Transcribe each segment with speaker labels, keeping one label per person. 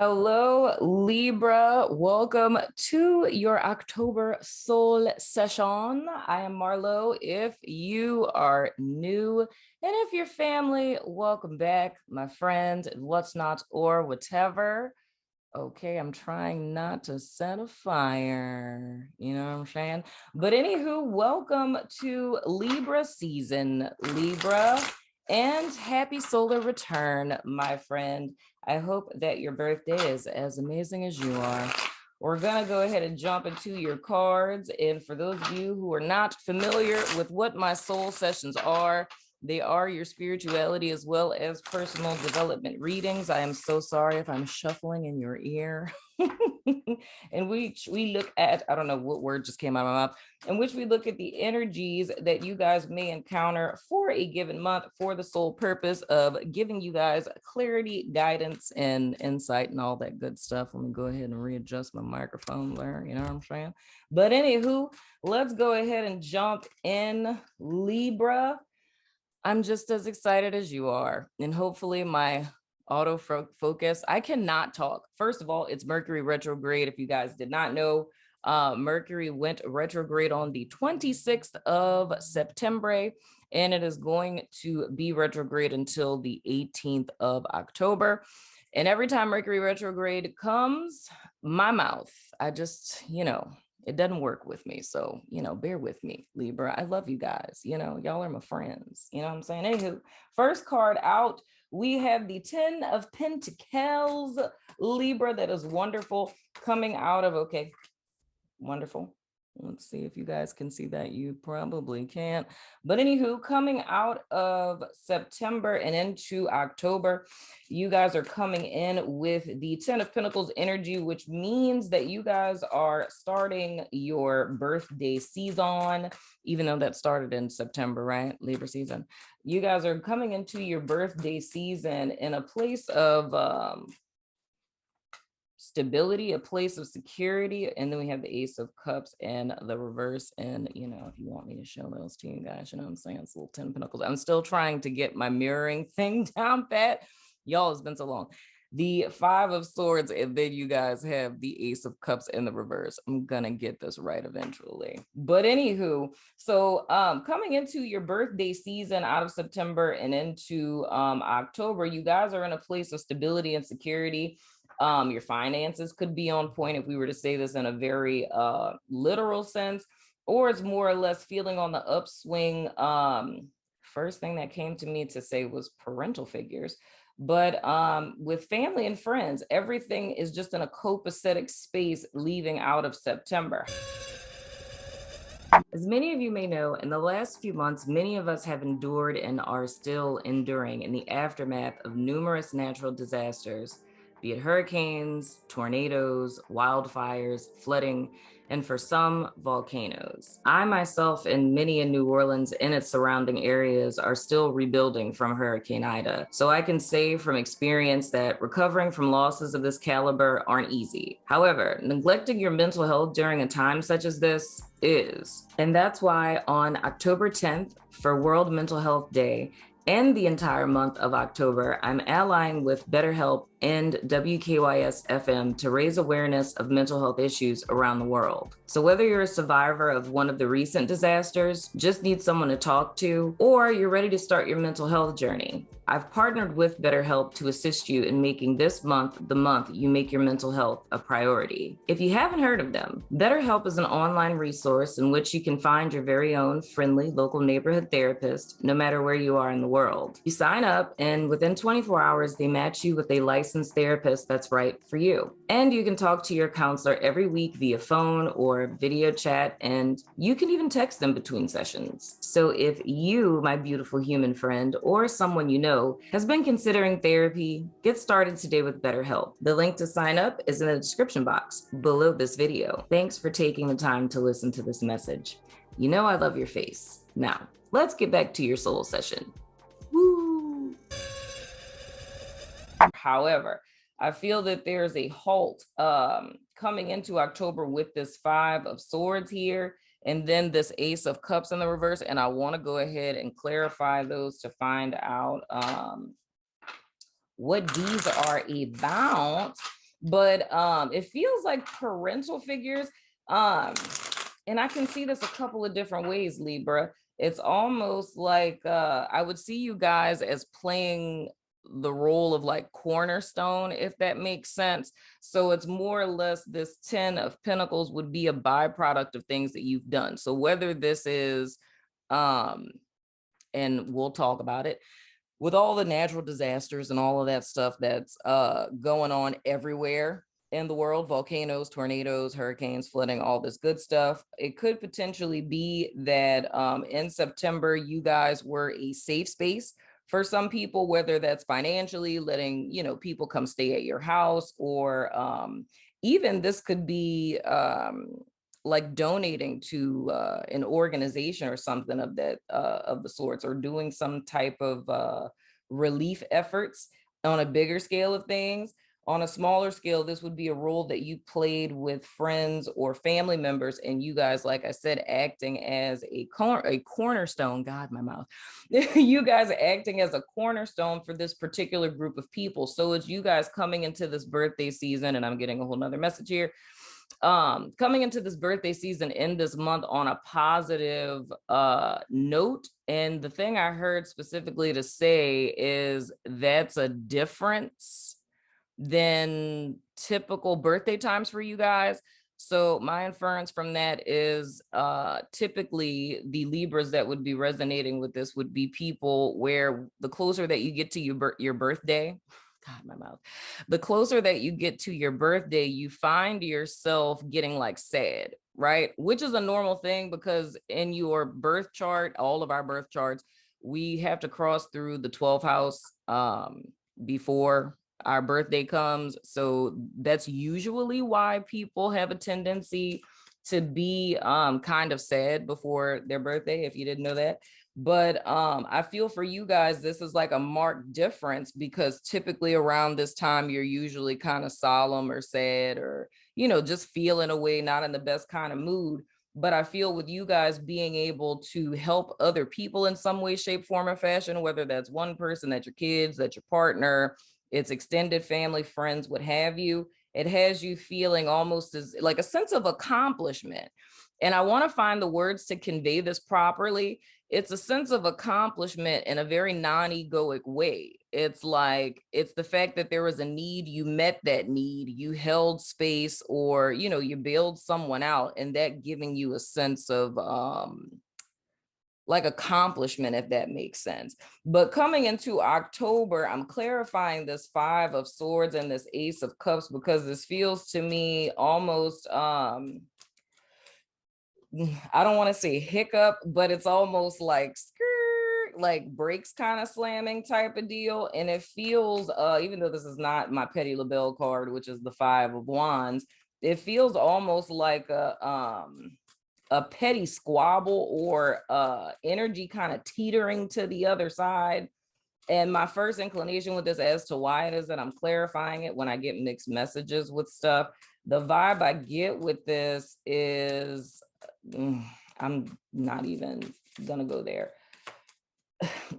Speaker 1: Hello, Libra. Welcome to your October soul session. I am Marlo. If you are new and if you're family, welcome back, my friend, what's not or whatever. Okay, I'm trying not to set a fire. You know what I'm saying? But anywho, welcome to Libra season, Libra, and happy solar return, my friend. I hope that your birthday is as amazing as you are. We're going to go ahead and jump into your cards. And for those of you who are not familiar with what my soul sessions are, they are your spirituality as well as personal development readings. I am so sorry if I'm shuffling in your ear. And we look at, I don't know what word just came out of my mouth, in which we look at the energies that you guys may encounter for a given month for the sole purpose of giving you guys clarity, guidance, and insight and all that good stuff. Let me go ahead and readjust my microphone there. You know what I'm saying? But anywho, let's go ahead and jump in, Libra. I'm just as excited as you are. And hopefully my autofocus, I cannot talk. First of all, it's Mercury retrograde. If you guys did not know, Mercury went retrograde on the 26th of September, and it is going to be retrograde until the 18th of October. And every time Mercury retrograde comes, my mouth, I just, it doesn't work with me. So, bear with me, Libra. I love you guys. Y'all are my friends. You know what I'm saying? Anywho, first card out, we have the 10 of Pentacles, Libra. That is wonderful. Coming out of, okay, wonderful. Let's see if you guys can see that. You probably can't. But anywho, coming out of September and into October, you guys are coming in with the 10 of Pentacles energy, which means that you guys are starting your birthday season, even though that started in September, right? Libra season. You guys are coming into your birthday season in a place of stability, a place of security. And then we have the Ace of Cups and the reverse. And, if you want me to show those to you guys, you know what I'm saying? It's a little 10 of Pentacles. I'm still trying to get my mirroring thing down pat. Y'all, it's been so long. The 5 of Swords, and then you guys have the Ace of Cups in the reverse. I'm gonna get this right eventually. But anywho, so coming into your birthday season out of September and into October, you guys are in a place of stability and security. Your finances could be on point if we were to say this in a very literal sense, or it's more or less feeling on the upswing. First thing that came to me to say was parental figures. But with family and friends, everything is just in a copacetic space leaving out of September. As many of you may know, in the last few months, many of us have endured and are still enduring in the aftermath of numerous natural disasters, be it hurricanes, tornadoes, wildfires, flooding, and for some, volcanoes. I myself and many in New Orleans and its surrounding areas are still rebuilding from Hurricane Ida. So I can say from experience that recovering from losses of this caliber aren't easy. However, neglecting your mental health during a time such as this is. And that's why on October 10th, for World Mental Health Day, and the entire month of October, I'm allying with BetterHelp and WKYS FM to raise awareness of mental health issues around the world. So whether you're a survivor of one of the recent disasters, just need someone to talk to, or you're ready to start your mental health journey, I've partnered with BetterHelp to assist you in making this month the month you make your mental health a priority. If you haven't heard of them, BetterHelp is an online resource in which you can find your very own friendly local neighborhood therapist, no matter where you are in the world. You sign up, and within 24 hours, they match you with a licensed therapist that's right for you. And you can talk to your counselor every week via phone or video chat, and you can even text them between sessions. So if you, my beautiful human friend, or someone you know, has been considering therapy, get started today with BetterHelp. The link to sign up is in the description box below this video. Thanks for taking the time to listen to this message. You know I love your face. Now, let's get back to your soul session. Woo! However, I feel that there's a halt coming into October with this 5 of Swords here, and then this Ace of Cups in the reverse. And I want to go ahead and clarify those to find out what these are about. but it feels like parental figures. And I can see this a couple of different ways, Libra. It's almost like I would see you guys as playing the role of like cornerstone, if that makes sense. So it's more or less this 10 of Pentacles would be a byproduct of things that you've done. So whether this is, and we'll talk about it, with all the natural disasters and all of that stuff that's going on everywhere in the world, volcanoes, tornadoes, hurricanes, flooding, all this good stuff, it could potentially be that in September, you guys were a safe space for some people, whether that's financially letting, you know, people come stay at your house, or even this could be like donating to an organization or something of that of the sorts, or doing some type of relief efforts on a bigger scale of things. On a smaller scale, this would be a role that you played with friends or family members, and you guys, like I said, acting as a cornerstone. God, my mouth. You guys acting as a cornerstone for this particular group of people. So it's you guys coming into this birthday season, and I'm getting a whole nother message here, coming into this birthday season in this month on a positive note. And the thing I heard specifically to say is that's a difference than typical birthday times for you guys. So my inference from that is typically the Libras that would be resonating with this would be people where the closer that you get to your birthday, God, my mouth, the closer that you get to your birthday, you find yourself getting like sad, right? Which is a normal thing, because in your birth chart, all of our birth charts, we have to cross through the 12th house before our birthday comes. So that's usually why people have a tendency to be kind of sad before their birthday, if you didn't know that. But I feel for you guys, this is like a marked difference, because typically around this time, you're usually kind of solemn or sad, or, you know, just feeling away, not in the best kind of mood. But I feel with you guys being able to help other people in some way, shape, form, or fashion, whether that's one person, that's your kids, that's your partner, it's extended family, friends, what have you, it has you feeling almost as like a sense of accomplishment. And I want to find the words to convey this properly. It's a sense of accomplishment in a very non-egoic way. It's like, it's the fact that there was a need, you met that need, you held space, or, you know, you bailed someone out, and that giving you a sense of like accomplishment, if that makes sense. But coming into October, I'm clarifying this 5 of Swords and this Ace of Cups, because this feels to me almost I don't want to say hiccup, but it's almost like skirt, like brakes kind of slamming type of deal. And it feels, even though this is not my Petty LaBelle card, which is the 5 of Wands, it feels almost like a petty squabble, or energy kind of teetering to the other side. And my first inclination with this as to why it is that I'm clarifying it when I get mixed messages with stuff, the vibe I get with this is, I'm not even gonna go there.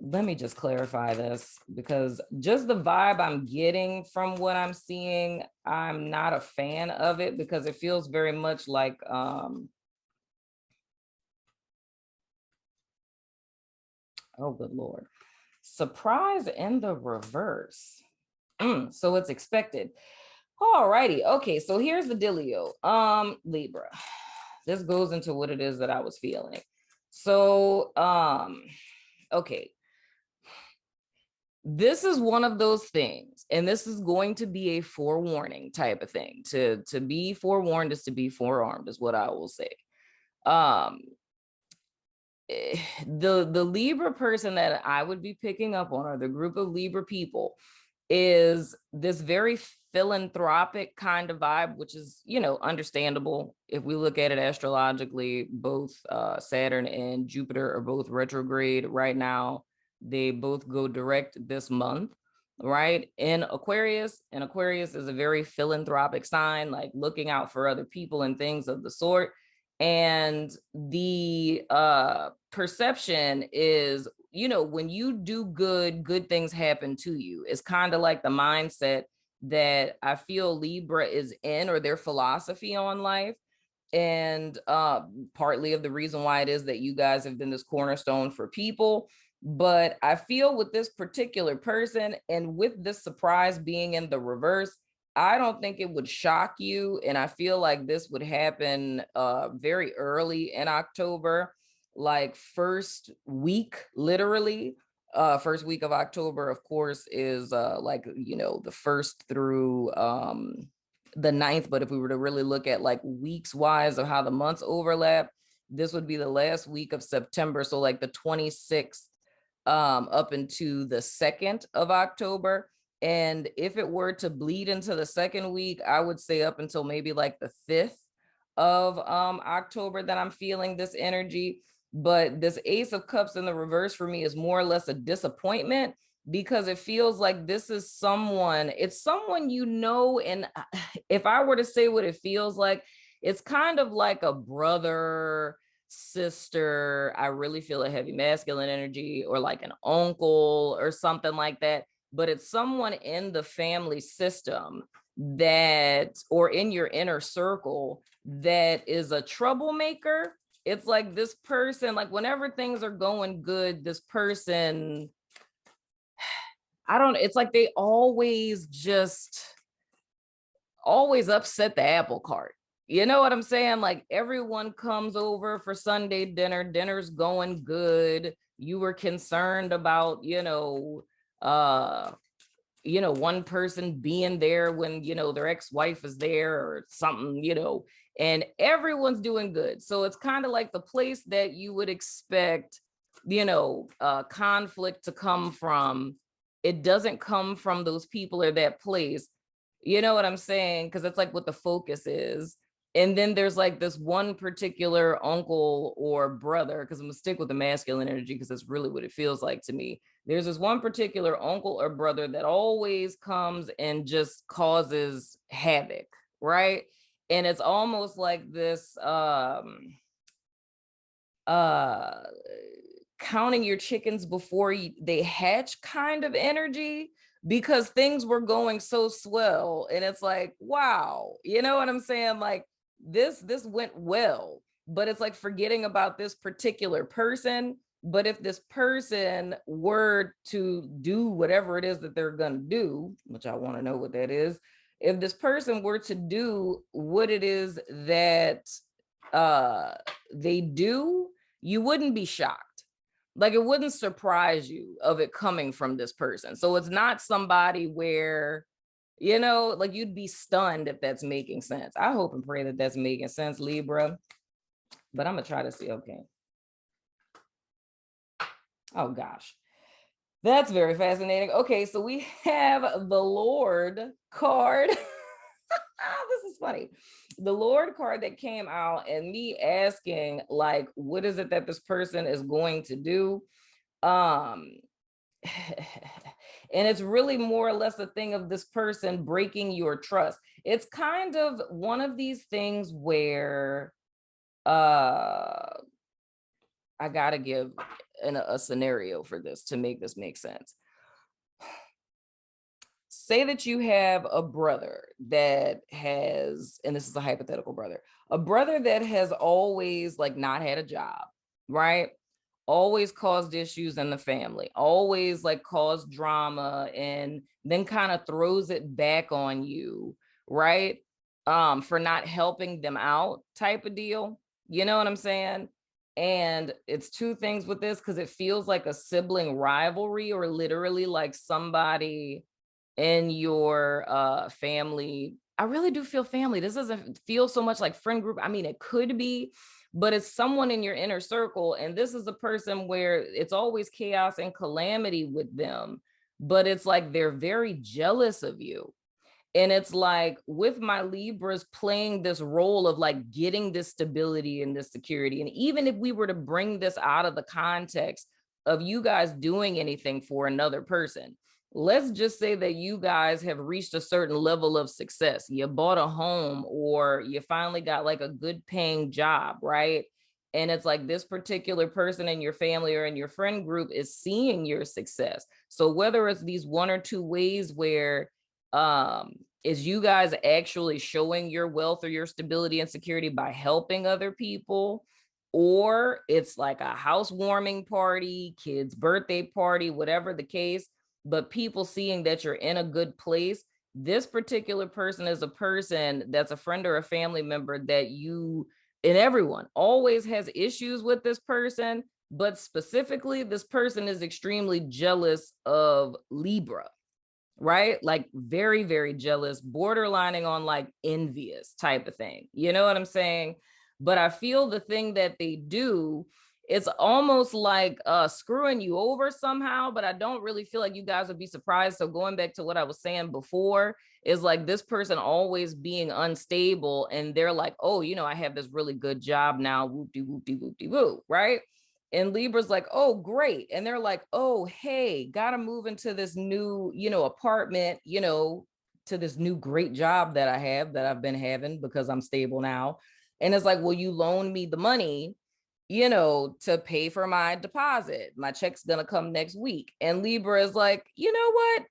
Speaker 1: Let me just clarify this, because just the vibe I'm getting from what I'm seeing, I'm not a fan of it, because it feels very much like oh, good Lord. Surprise in the reverse. So it's expected. All righty. Okay, so here's the dealio. Libra. This goes into what it is that I was feeling. So, okay. This is one of those things, and this is going to be a forewarning type of thing. To be forewarned is to be forearmed, is what I will say. The Libra person that I would be picking up on, or the group of Libra people, is this very philanthropic kind of vibe, which is, you know, understandable. If we look at it astrologically, both Saturn and Jupiter are both retrograde right now. They both go direct this month, right? In Aquarius, and Aquarius is a very philanthropic sign, like looking out for other people and things of the sort. And the perception is, you know, when you do good, good things happen to you. It's kind of like the mindset that I feel Libra is in, or their philosophy on life. And partly of the reason why it is that you guys have been this cornerstone for people. But I feel with this particular person, and with this surprise being in the reverse, I don't think it would shock you. And I feel like this would happen very early in October, like first week, literally. First week of October, of course, is like, you know, the 1st through the 9th. But if we were to really look at like weeks wise of how the months overlap, this would be the last week of September. So like the 26th up into the 2nd of October. And if it were to bleed into the 2nd week, I would say up until maybe like the 5th of October that I'm feeling this energy. But this Ace of Cups in the reverse for me is more or less a disappointment, because it feels like this is someone, it's someone you know. And if I were to say what it feels like, it's kind of like a brother, sister. I really feel a heavy masculine energy, or like an uncle or something like that. But it's someone in the family system that, or in your inner circle, that is a troublemaker. It's like this person, like whenever things are going good, this person, it's like they always upset the apple cart. You know what I'm saying? Like everyone comes over for Sunday dinner, dinner's going good. You were concerned about, one person being there when, their ex-wife is there or something, and everyone's doing good. So it's kind of like the place that you would expect, conflict to come from. It doesn't come from those people or that place. You know what I'm saying? Because it's like what the focus is. And then there's like this one particular uncle or brother, because I'm gonna stick with the masculine energy because that's really what it feels like to me. There's this one particular uncle or brother that always comes and just causes havoc, right? And it's almost like this counting your chickens before they hatch kind of energy, because things were going so swell. And it's like, wow, you know what I'm saying? Like this went well, but it's like forgetting about this particular person. But if this person were to do whatever it is that they're going to do, which I want to know what that is, if this person were to do what it is that they do, you wouldn't be shocked. Like it wouldn't surprise you of it coming from this person. So it's not somebody where, like you'd be stunned, if that's making sense. I hope and pray that that's making sense, Libra. But I'm gonna try to see. Okay. Oh gosh, that's very fascinating. Okay, so we have the Lord card. This is funny. The Lord card that came out, and me asking, like, what is it that this person is going to do? And it's really more or less a thing of this person breaking your trust. It's kind of one of these things where I gotta give a scenario for this to make this make sense. Say that you have a brother that has, and this is a hypothetical brother, a brother that has always like not had a job, right? Always caused issues in the family, always like caused drama, and then kind of throws it back on you, right? For not helping them out type of deal. You know what I'm saying? And it's two things with this, because it feels like a sibling rivalry, or literally like somebody in your family. I really do feel family. This doesn't feel so much like friend group. I mean, it could be, but it's someone in your inner circle. And this is a person where it's always chaos and calamity with them, but it's like they're very jealous of you. And it's like with my Libras playing this role of like getting this stability and this security. And even if we were to bring this out of the context of you guys doing anything for another person, let's just say that you guys have reached a certain level of success. You bought a home, or you finally got like a good paying job, right? And it's like this particular person in your family or in your friend group is seeing your success. So whether it's these one or two ways where Is you guys actually showing your wealth or your stability and security by helping other people, or it's like a housewarming party, kid's birthday party, whatever the case, but people seeing that you're in a good place. This particular person is a person that's a friend or a family member that you, and everyone always has issues with this person, but specifically this person is extremely jealous of Libra, right? Like very, very jealous, borderlining on like envious type of thing. You know what I'm saying? But I feel the thing that they do, it's almost like screwing you over somehow, but I don't really feel like you guys would be surprised. So going back to what I was saying before, is like this person always being unstable, and they're like, oh, you know, I have this really good job now, whoop-de whoop-de whoop-de woo, right? And Libra's like, oh, great. And they're like, oh, hey, gotta move into this new, you know, apartment, you know, to this new great job that I have, that I've been having because I'm stable now. And it's like, well, you loan me the money, you know, to pay for my deposit. My check's gonna come next week. And Libra is like, you know what?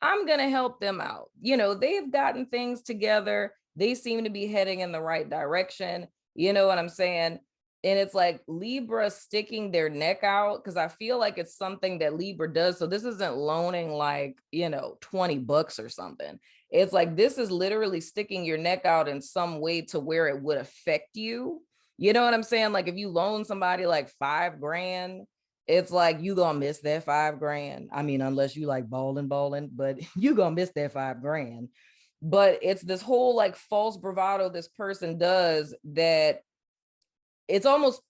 Speaker 1: I'm going to help them out. You know, they've gotten things together. They seem to be heading in the right direction. You know what I'm saying? And it's like Libra sticking their neck out, because I feel like it's something that Libra does. So this isn't loaning like, you know, $20 or something. It's like, this is literally sticking your neck out in some way to where it would affect you. You know what I'm saying? Like if you loan somebody like $5,000, it's like you gonna miss that $5,000. I mean, unless you like balling, but you gonna miss that $5,000. But it's this whole like false bravado this person does, that it's almost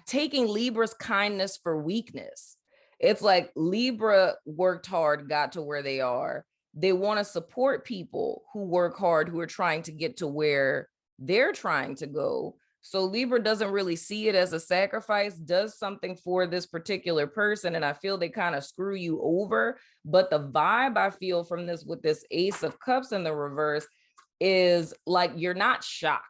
Speaker 1: taking Libra's kindness for weakness. It's like Libra worked hard, got to where they are. They want to support people who work hard, who are trying to get to where they're trying to go. So Libra doesn't really see it as a sacrifice, does something for this particular person. And I feel they kind of screw you over. But the vibe I feel from this, with this Ace of Cups in the reverse, is like, you're not shocked.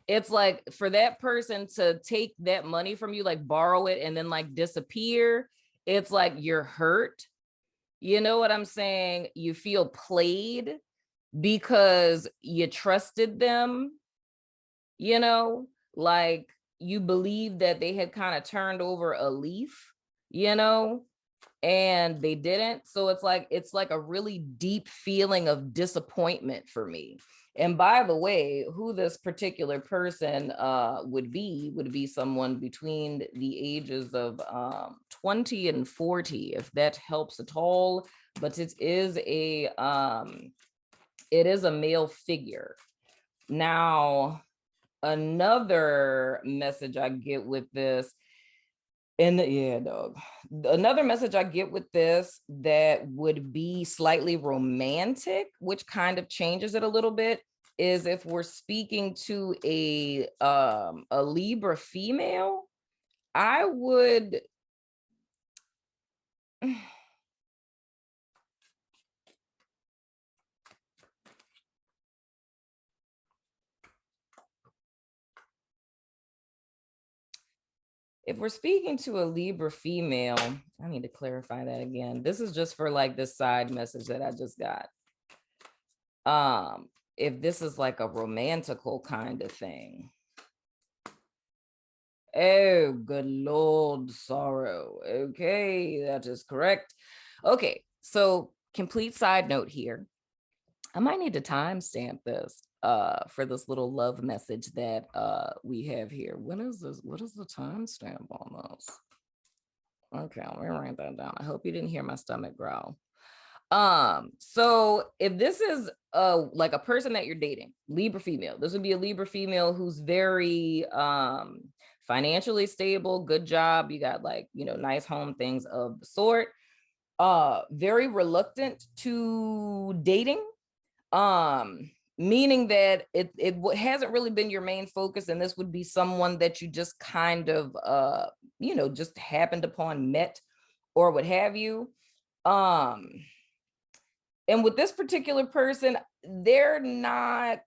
Speaker 1: It's like for that person to take that money from you, like borrow it and then like disappear. It's like you're hurt. You know what I'm saying? You feel played because you trusted them. You know, like you believe that they had kind of turned over a leaf, you know, and they didn't. So it's like a really deep feeling of disappointment for me. And by the way, who this particular person would be someone between the ages of 20 and 40, if that helps at all. But it is a male figure. Now, another message I get with this, and yeah, dog. Another message I get with this that would be slightly romantic, which kind of changes it a little bit, is if we're speaking to a Libra female, I would if we're speaking to a Libra female, I need to clarify that again. This is just for like this side message that I just got. If this is like a romantical kind of thing. Oh, good Lord, sorrow. Okay, that is correct. Okay, so complete side note here. I might need to timestamp this for this little love message that we have here. When is this? What is the timestamp on this? Okay, let me write that down. I hope you didn't hear my stomach growl. So if this is like a person that you're dating, Libra female, this would be a Libra female who's very financially stable, good job, you got like, you know, nice home, things of the sort. Very reluctant to dating, meaning that it hasn't really been your main focus, and this would be someone that you just kind of you know, just happened upon, met, or what have you. And with this particular person, they're not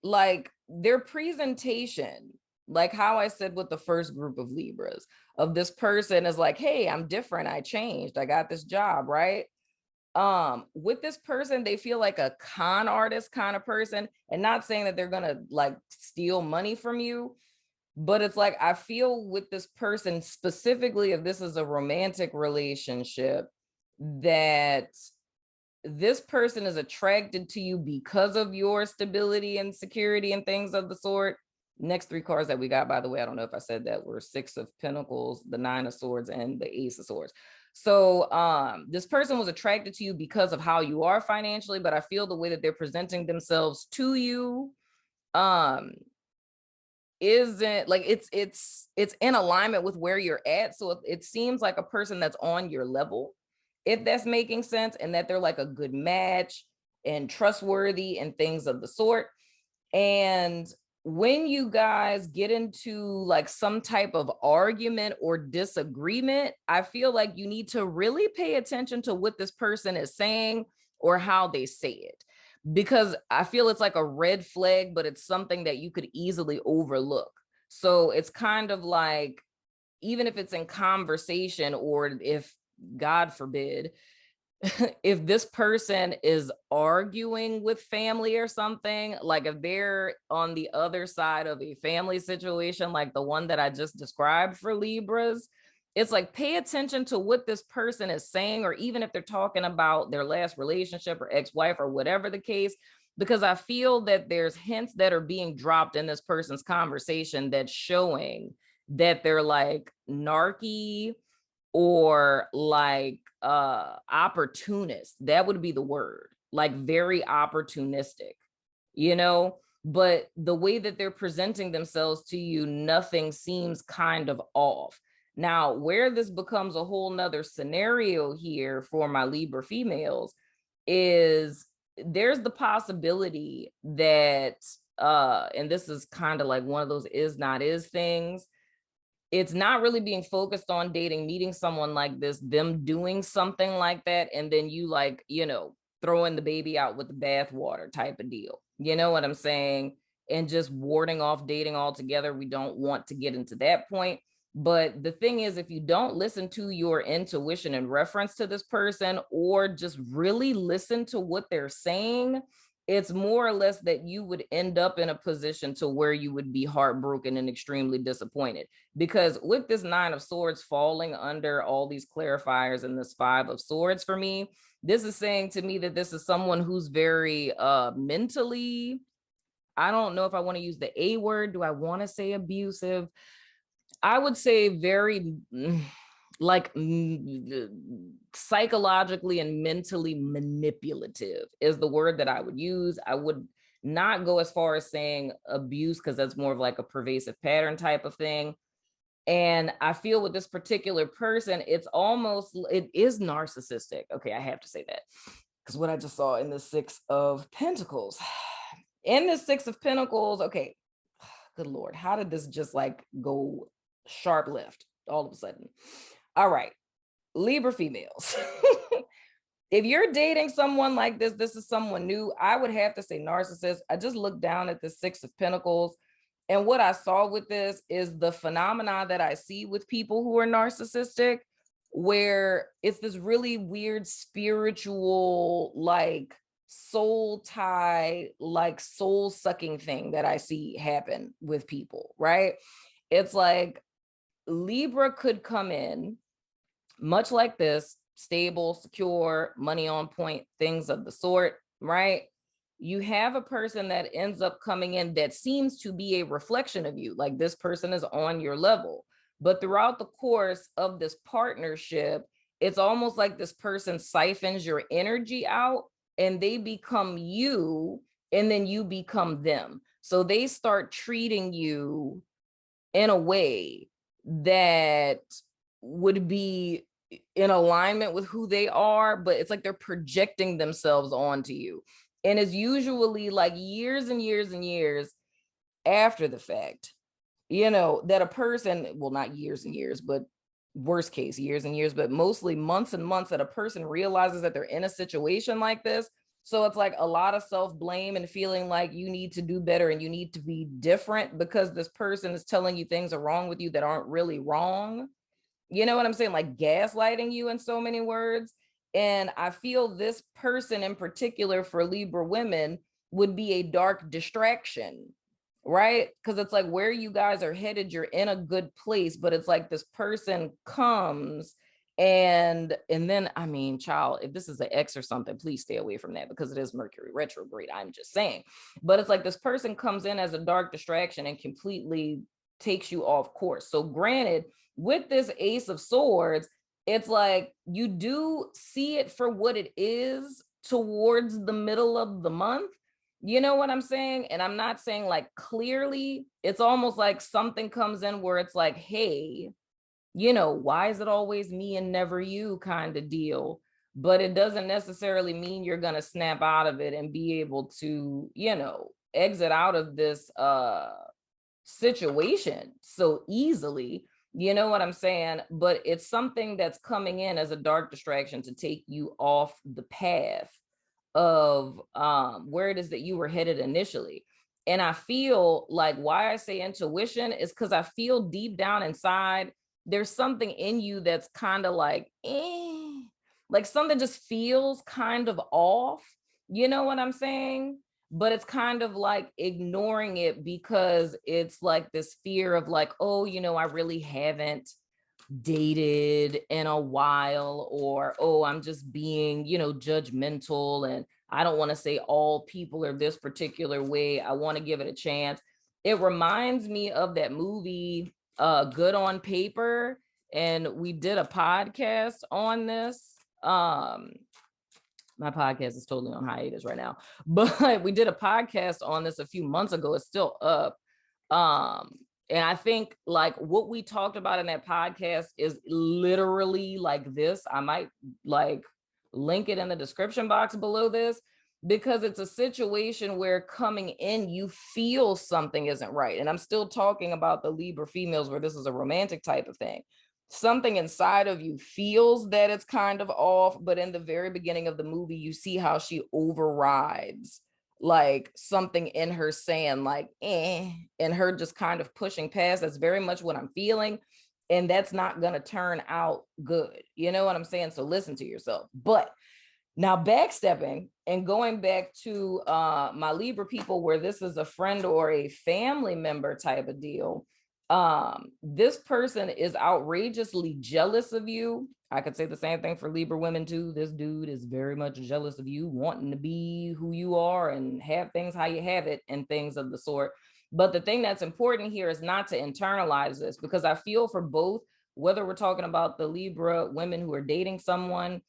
Speaker 1: like, their presentation, like how I said with the first group of Libras, of this person is like, hey, I'm different, I changed, I got this job, right? With this person, they feel like a con artist kind of person, and not saying that they're gonna like steal money from you, but it's like I feel with this person specifically, if this is a romantic relationship, that this person is attracted to you because of your stability and security and things of the sort. Next three cards that we got, by the way, I don't know if I said that, were Six of Pentacles, the Nine of Swords, and the Ace of Swords. So this person was attracted to you because of how you are financially, but I feel the way that they're presenting themselves to you isn't like it's in alignment with where you're at. So it seems like a person that's on your level, if that's making sense, and that they're like a good match and trustworthy and things of the sort. And when you guys get into like some type of argument or disagreement, I feel like you need to really pay attention to what this person is saying or how they say it, because I feel it's like a red flag, but it's something that you could easily overlook. So it's kind of like, even if it's in conversation, or if, God forbid, if this person is arguing with family or something, like if they're on the other side of a family situation, like the one that I just described for Libras, it's like, pay attention to what this person is saying, or even if they're talking about their last relationship or ex-wife or whatever the case, because I feel that there's hints that are being dropped in this person's conversation that's showing that they're like narky or like opportunist. That would be the word, like very opportunistic, you know. But the way that they're presenting themselves to you, nothing seems kind of off. Now, where this becomes a whole nother scenario here for my Libra females is there's the possibility that and this is kind of like one of those is not is things, it's not really being focused on dating, meeting someone like this, them doing something like that, and then you like, you know, throwing the baby out with the bathwater type of deal. You know what I'm saying? And just warding off dating altogether. We don't want to get into that point. But the thing is, if you don't listen to your intuition in reference to this person, or just really listen to what they're saying, it's more or less that you would end up in a position to where you would be heartbroken and extremely disappointed. Because with this Nine of Swords falling under all these clarifiers and this Five of Swords, for me, this is saying to me that this is someone who's very mentally, I don't know if I want to use the A word. Do I want to say abusive? I would say very like psychologically and mentally manipulative is the word that I would use. I would not go as far as saying abuse, because that's more of like a pervasive pattern type of thing. And I feel with this particular person, it's almost, it is narcissistic. Okay, I have to say that, because what I just saw in the Six of Pentacles, in the Six of Pentacles, okay, good Lord, how did this just like go sharp left all of a sudden? All right, Libra females. If you're dating someone like this, this is someone new, I would have to say narcissist. I just looked down at the Six of Pentacles, and what I saw with this is the phenomena that I see with people who are narcissistic, where it's this really weird spiritual, like soul tie, like soul sucking thing that I see happen with people, right? It's like Libra could come in much like this, stable, secure, money on point, things of the sort, right? You have a person that ends up coming in that seems to be a reflection of you, like this person is on your level. But throughout the course of this partnership, it's almost like this person siphons your energy out and they become you, and then you become them. So they start treating you in a way that would be in alignment with who they are, but it's like they're projecting themselves onto you. And it's usually like years and years and years after the fact, you know, that a person, well, not years and years, but worst case, years and years, but mostly months and months, that a person realizes that they're in a situation like this. So it's like a lot of self-blame and feeling like you need to do better and you need to be different because this person is telling you things are wrong with you that aren't really wrong. You know what I'm saying? Like gaslighting you in so many words. And I feel this person in particular for Libra women would be a dark distraction, right? Because it's like where you guys are headed, you're in a good place, but it's like this person comes and then, I mean, child, if this is an X or something, please stay away from that because it is Mercury retrograde. I'm just saying. But it's like this person comes in as a dark distraction and completely takes you off course. So granted, with this Ace of Swords, it's like you do see it for what it is towards the middle of the month. You know what I'm saying? And I'm not saying like clearly, it's almost like something comes in where it's like, hey, you know, why is it always me and never you kind of deal? But it doesn't necessarily mean you're going to snap out of it and be able to, you know, exit out of this situation so easily. You know what I'm saying? But it's something that's coming in as a dark distraction to take you off the path of where it is that you were headed initially. And I feel like why I say intuition is because I feel deep down inside there's something in you that's kind of like something just feels kind of off. You know what I'm saying? But it's kind of like ignoring it because it's like this fear of like, oh, you know, I really haven't dated in a while, or oh, I'm just being, you know, judgmental and I don't want to say all people are this particular way. I want to give it a chance. It reminds me of that movie Good on Paper, and we did a podcast on this. My podcast is totally on hiatus right now, but we did a podcast on this a few months ago. It's still up. And I think like what we talked about in that podcast is literally like this. I might like link it in the description box below this, because it's a situation where coming in, you feel something isn't right. And I'm still talking about the Libra females where this is a romantic type of thing. Something inside of you feels that it's kind of off, but in the very beginning of the movie, you see how she overrides like something in her saying like, and her just kind of pushing past. That's very much what I'm feeling. And that's not going to turn out good. You know what I'm saying? So listen to yourself. But now backstepping and going back to my Libra people, where this is a friend or a family member type of deal. This person is outrageously jealous of you. I could say the same thing for Libra women too. This dude is very much jealous of you, wanting to be who you are and have things how you have it and things of the sort. But the thing that's important here is not to internalize this, because I feel for both, whether we're talking about the Libra women who are dating someone,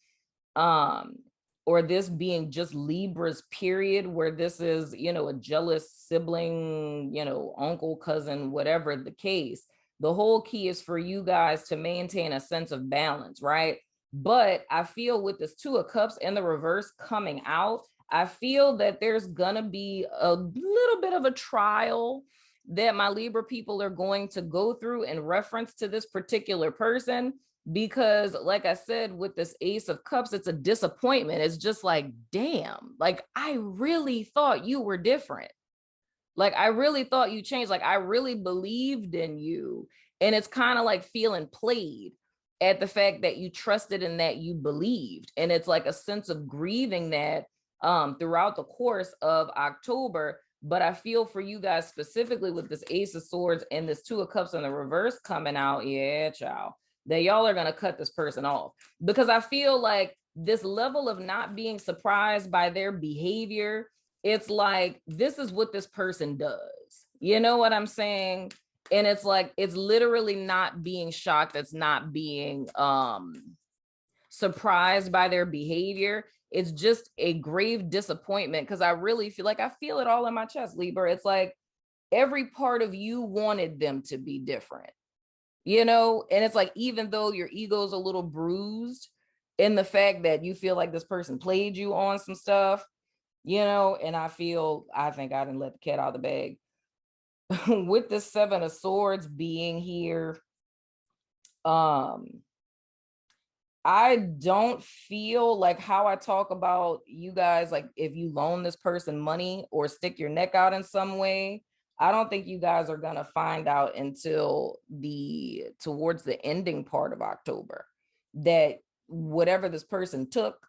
Speaker 1: or this being just Libras period, where this is, you know, a jealous sibling, you know, uncle, cousin, whatever the case. The whole key is for you guys to maintain a sense of balance, right? But I feel with this Two of Cups and the reverse coming out, I feel that there's gonna be a little bit of a trial that my Libra people are going to go through in reference to this particular person. Because like I said, with this Ace of Cups, it's a disappointment. It's just like, damn, like I really thought you were different. Like I really thought you changed. Like I really believed in you. And it's kind of like feeling played at the fact that you trusted and that you believed. And it's like a sense of grieving that throughout the course of October. But I feel for you guys specifically with this Ace of Swords and this Two of Cups in the reverse coming out. Yeah, child, that y'all are going to cut this person off, because I feel like this level of not being surprised by their behavior, it's like, this is what this person does. You know what I'm saying? And it's like, it's literally not being shocked. It's not being surprised by their behavior. It's just a grave disappointment, because I really feel like I feel it all in my chest, Libra. It's like every part of you wanted them to be different. You know, and it's like, even though your ego's a little bruised in the fact that you feel like this person played you on some stuff, you know, and I think I didn't let the cat out of the bag. With the Seven of Swords being here, I don't feel like how I talk about you guys, like if you loan this person money or stick your neck out in some way, I don't think you guys are going to find out until towards the ending part of October that whatever this person took.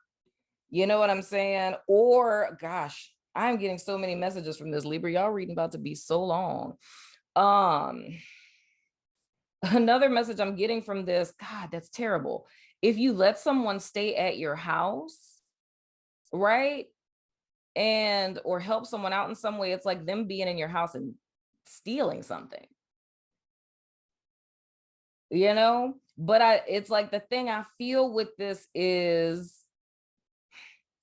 Speaker 1: You know what I'm saying? Or gosh, I'm getting so many messages from this Libra. Y'all reading about to be so long. Another message I'm getting from this, God, that's terrible. If you let someone stay at your house, right? And or help someone out in some way, it's like them being in your house and stealing something. You know, but it's like the thing I feel with this is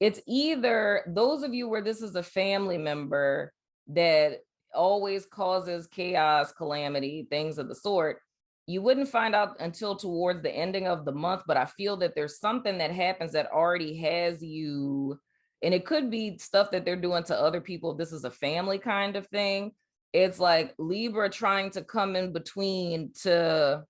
Speaker 1: it's either those of you where this is a family member that always causes chaos, calamity, things of the sort, you wouldn't find out until towards the ending of the month. But I feel that there's something that happens that already has you, and it could be stuff that they're doing to other people. This is a family kind of thing. It's like Libra trying to come in between to,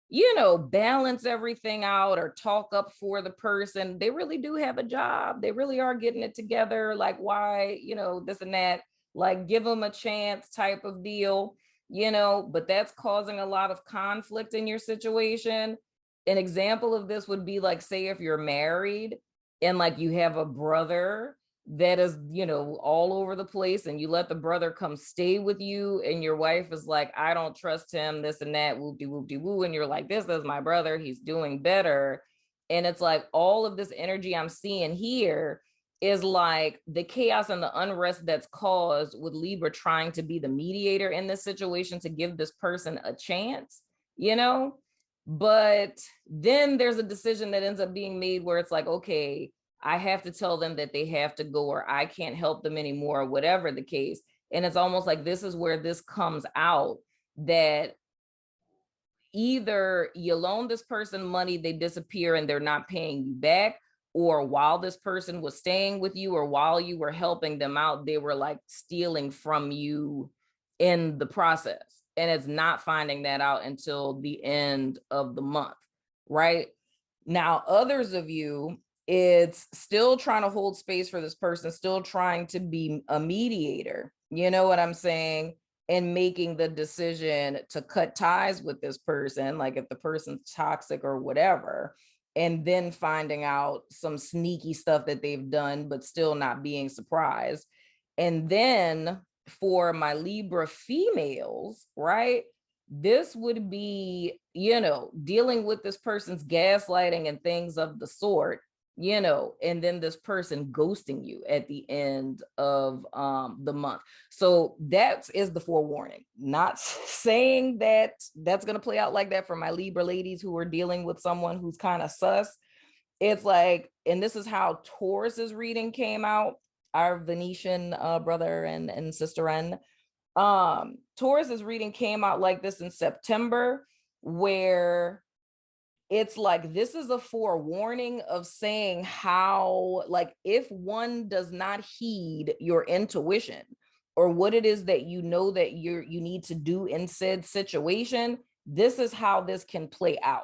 Speaker 1: you know, balance everything out or talk up for the person. They really do have a job. They really are getting it together. Like, why, you know, this and that, like give them a chance type of deal, you know, but that's causing a lot of conflict in your situation. An example of this would be like, say, if you're married and like you have a brother that is, you know, all over the place, and you let the brother come stay with you, and your wife is like, I don't trust him, this and that, whoop-de-woo, and you're like, this is my brother, he's doing better. And it's like all of this energy I'm seeing here is like the chaos and the unrest that's caused with Libra trying to be the mediator in this situation to give this person a chance, you know. But then there's a decision that ends up being made where it's like, okay, I have to tell them that they have to go, or I can't help them anymore, or whatever the case. And it's almost like this is where this comes out, that either you loan this person money, they disappear and they're not paying you back, or while this person was staying with you or while you were helping them out, they were like stealing from you in the process. And it's not finding that out until the end of the month, right? Now, others of you, it's still trying to hold space for this person, still trying to be a mediator, you know what I'm saying? And making the decision to cut ties with this person, like if the person's toxic or whatever, and then finding out some sneaky stuff that they've done, but still not being surprised. And then for my Libra females, right? This would be, you know, dealing with this person's gaslighting and things of the sort, you know, and then this person ghosting you at the end of the month. So that is the forewarning. Not saying that that's going to play out like that for my Libra ladies who are dealing with someone who's kind of sus. It's like, and this is how Taurus's reading came out, our Venetian brother and sister N. Taurus's reading came out like this in September, where it's like, this is a forewarning of saying how, like, if one does not heed your intuition or what it is that you know that you need to do in said situation, this is how this can play out.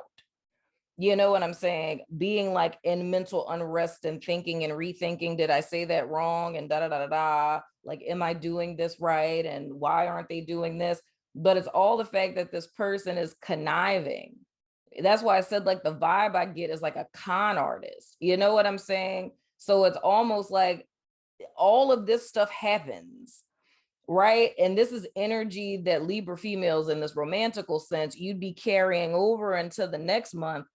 Speaker 1: You know what I'm saying? Being like in mental unrest and thinking and rethinking, did I say that wrong? And da da da da da. Like, am I doing this right? And why aren't they doing this? But it's all the fact that this person is conniving. That's why I said, like, the vibe I get is like a con artist. You know what I'm saying? So it's almost like all of this stuff happens, right? And this is energy that Libra females, in this romantical sense, you'd be carrying over into the next month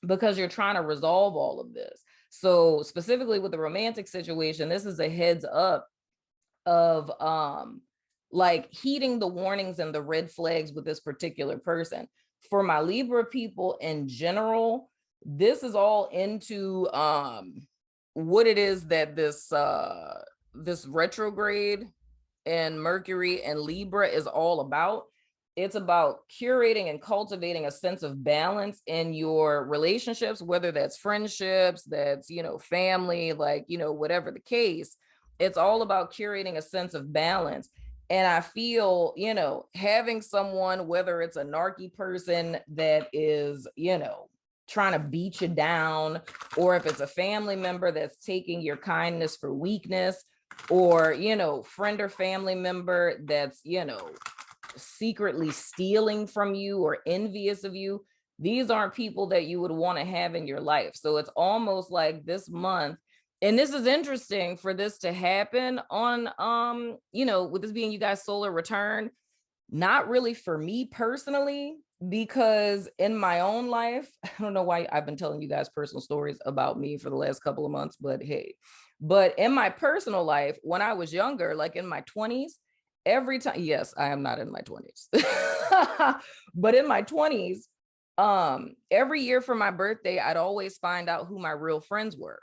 Speaker 1: because you're trying to resolve all of this. So specifically with the romantic situation, this is a heads up of like heeding the warnings and the red flags with this particular person. For my Libra people in general, this is all into what it is that this retrograde and Mercury and Libra is all about. It's about curating and cultivating a sense of balance in your relationships, whether that's friendships, that's, you know, family, like, you know, whatever the case. It's all about curating a sense of balance. And I feel, you know, having someone, whether it's a narky person that is, you know, trying to beat you down, or if it's a family member that's taking your kindness for weakness, or, you know, friend or family member that's, you know, secretly stealing from you or envious of you, these aren't people that you would want to have in your life. So it's almost like this month, and this is interesting for this to happen on, you know, with this being you guys solar return, not really for me personally, because in my own life, I don't know why I've been telling you guys personal stories about me for the last couple of months, but hey, but in my personal life, when I was younger, like in my 20s, every time, yes, I am not in my 20s, but in my 20s, every year for my birthday, I'd always find out who my real friends were,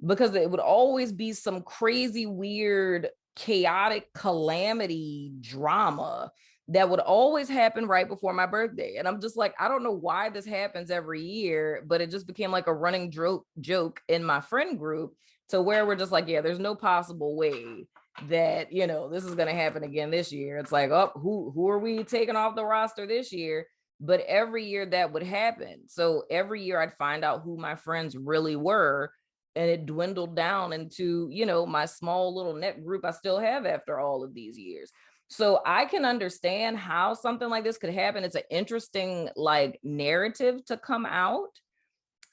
Speaker 1: because it would always be some crazy, weird, chaotic calamity drama that would always happen right before my birthday. And I'm just like, I don't know why this happens every year, but it just became like a running joke in my friend group, to where we're just like, yeah, there's no possible way that, you know, this is going to happen again this year. It's like, oh, who are we taking off the roster this year? But every year that would happen. So every year I'd find out who my friends really were, and it dwindled down into, you know, my small little net group I still have after all of these years. So I can understand how something like this could happen. It's an interesting like narrative to come out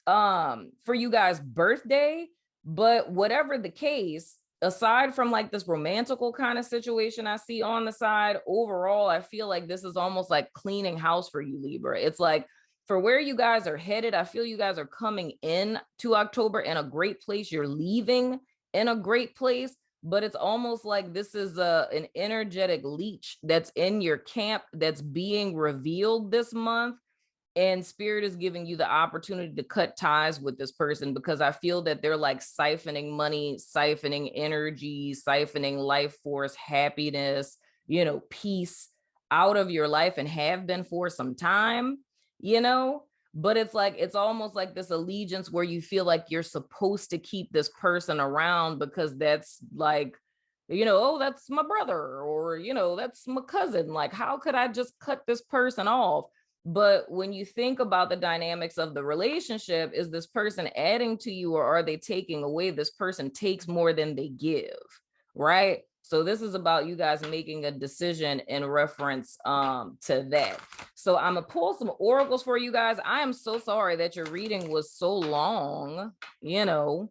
Speaker 1: for you guys' birthday. But whatever the case, aside from like this romantical kind of situation I see on the side, overall, I feel like this is almost like cleaning house for you, Libra. It's like, for where you guys are headed, I feel you guys are coming in to October in a great place. You're leaving in a great place, but it's almost like this is an energetic leech that's in your camp that's being revealed this month. And spirit is giving you the opportunity to cut ties with this person, because I feel that they're like siphoning money, siphoning energy, siphoning life force, happiness, you know, peace out of your life, and have been for some time, you know. But it's like, it's almost like this allegiance where you feel like you're supposed to keep this person around, because that's like, you know, oh, that's my brother, or, you know, that's my cousin. Like, how could I just cut this person off? But when you think about the dynamics of the relationship, is this person adding to you, or are they taking away? This person takes more than they give, right? So this is about you guys making a decision in reference to that. So I'm gonna pull some oracles for you guys. I am so sorry that your reading was so long. You know,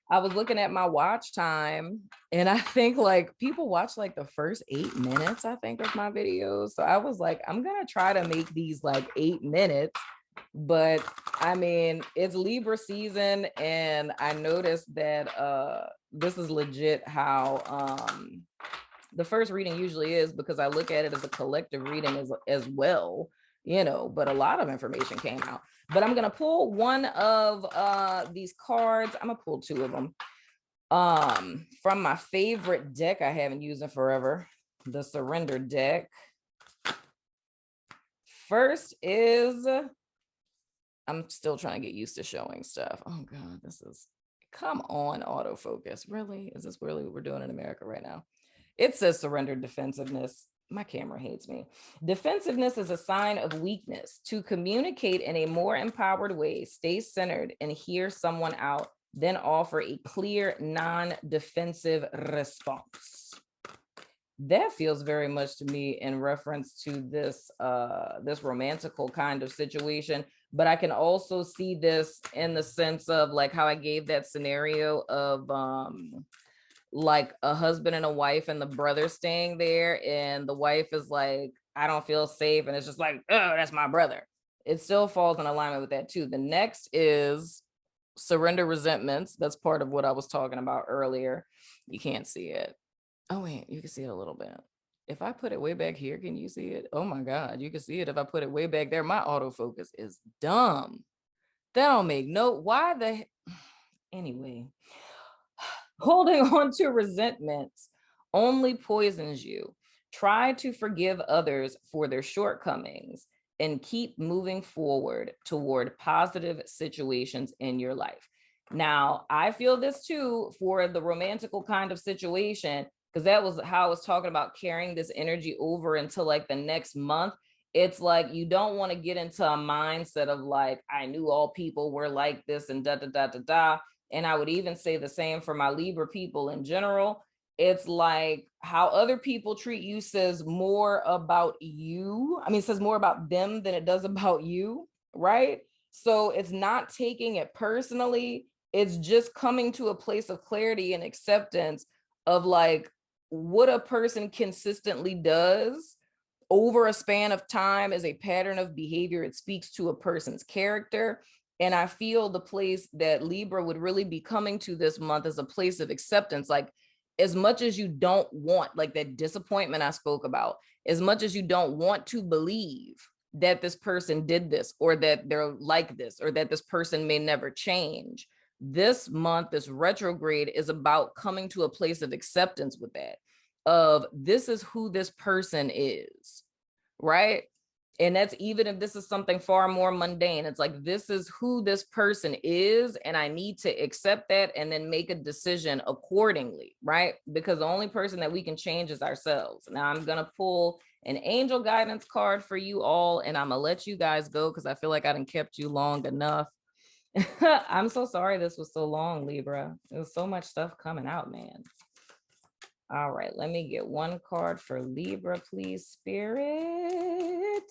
Speaker 1: I was looking at my watch time, and I think like people watch like the first 8 minutes, I think, of my videos. So I was like, I'm going to try to make these like 8 minutes. But I mean, it's Libra season, and I noticed that this is legit how the first reading usually is, because I look at it as a collective reading as well, you know, but a lot of information came out. But I'm going to pull one of these cards. I'm going to pull two of them from my favorite deck I haven't used in forever, the Surrender deck. First is, I'm still trying to get used to showing stuff. Oh God, this is, come on, autofocus. Really? Is this really what we're doing in America right now? It says surrender defensiveness. My camera hates me. Defensiveness is a sign of weakness. To communicate in a more empowered way, stay centered and hear someone out, then offer a clear, non-defensive response. That feels very much to me in reference to this this romantical kind of situation. But I can also see this in the sense of like how I gave that scenario of like a husband and a wife, and the brother staying there, and the wife is like, I don't feel safe, and it's just like, oh, that's my brother. It still falls in alignment with that too. The next is surrender resentments. That's part of what I was talking about earlier. You can't see it. Oh wait, you can see it a little bit. If I put it way back here, can you see it? Oh my God, you can see it if I put it way back there. My autofocus is dumb. That don't make no, why the, anyway. Holding on to resentments only poisons you. Try to forgive others for their shortcomings and keep moving forward toward positive situations in your life. Now, I feel this too for the romantical kind of situation, because that was how I was talking about carrying this energy over into like the next month. It's like you don't want to get into a mindset of like, I knew all people were like this and da da da da da. And I would even say the same for my Libra people in general. It's like how other people treat you says more about you. I mean, it says more about them than it does about you. right? So it's not taking it personally. It's just coming to a place of clarity and acceptance of like what a person consistently does over a span of time is a pattern of behavior. It speaks to a person's character. And I feel the place that Libra would really be coming to this month is a place of acceptance. Like, as much as you don't want, like that disappointment I spoke about, as much as you don't want to believe that this person did this, or that they're like this, or that this person may never change, this month, this retrograde is about coming to a place of acceptance with that, of this is who this person is, right? And that's even if this is something far more mundane. It's like, this is who this person is, and I need to accept that and then make a decision accordingly, right? Because the only person that we can change is ourselves. Now I'm going to pull an angel guidance card for you all, and I'm going to let you guys go because I feel like I done kept you long enough. I'm so sorry this was so long, Libra. There's so much stuff coming out, man. All right, let me get one card for Libra, please, Spirit.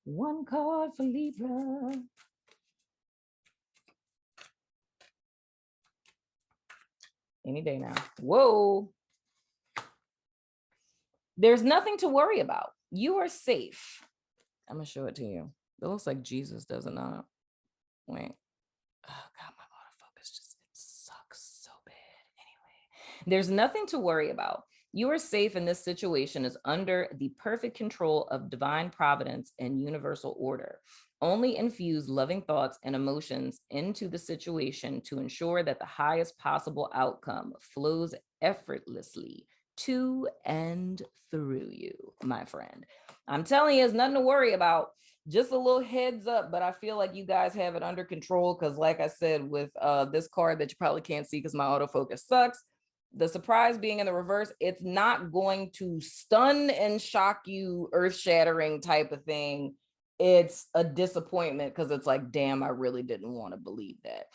Speaker 1: One card for Libra. Any day now. Whoa. There's nothing to worry about. You are safe. I'm going to show it to you. It looks like Jesus, does it not? Wait. Oh, God, my autofocus just, it sucks so bad. Anyway, there's nothing to worry about. You are safe, and this situation is under the perfect control of divine providence and universal order. Only infuse loving thoughts and emotions into the situation to ensure that the highest possible outcome flows effortlessly to and through you, my friend. I'm telling you, there's nothing to worry about. Just a little heads up, but I feel like you guys have it under control because, like I said, with this card that you probably can't see because my autofocus sucks, the surprise being in the reverse, it's not going to stun and shock you, earth-shattering type of thing. It's a disappointment because it's like, damn, I really didn't want to believe that.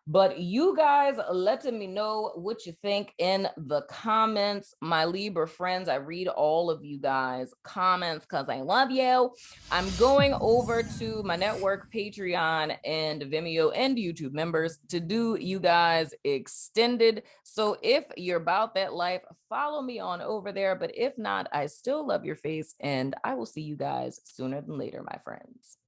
Speaker 1: But you guys letting me know what you think in the comments. My Libra friends, I read all of you guys' comments because I love you. I'm going over to my network, Patreon, and Vimeo, and YouTube members to do you guys extended. So if you're about that life, follow me on over there. But if not, I still love your face, and I will see you guys sooner than later, my friends.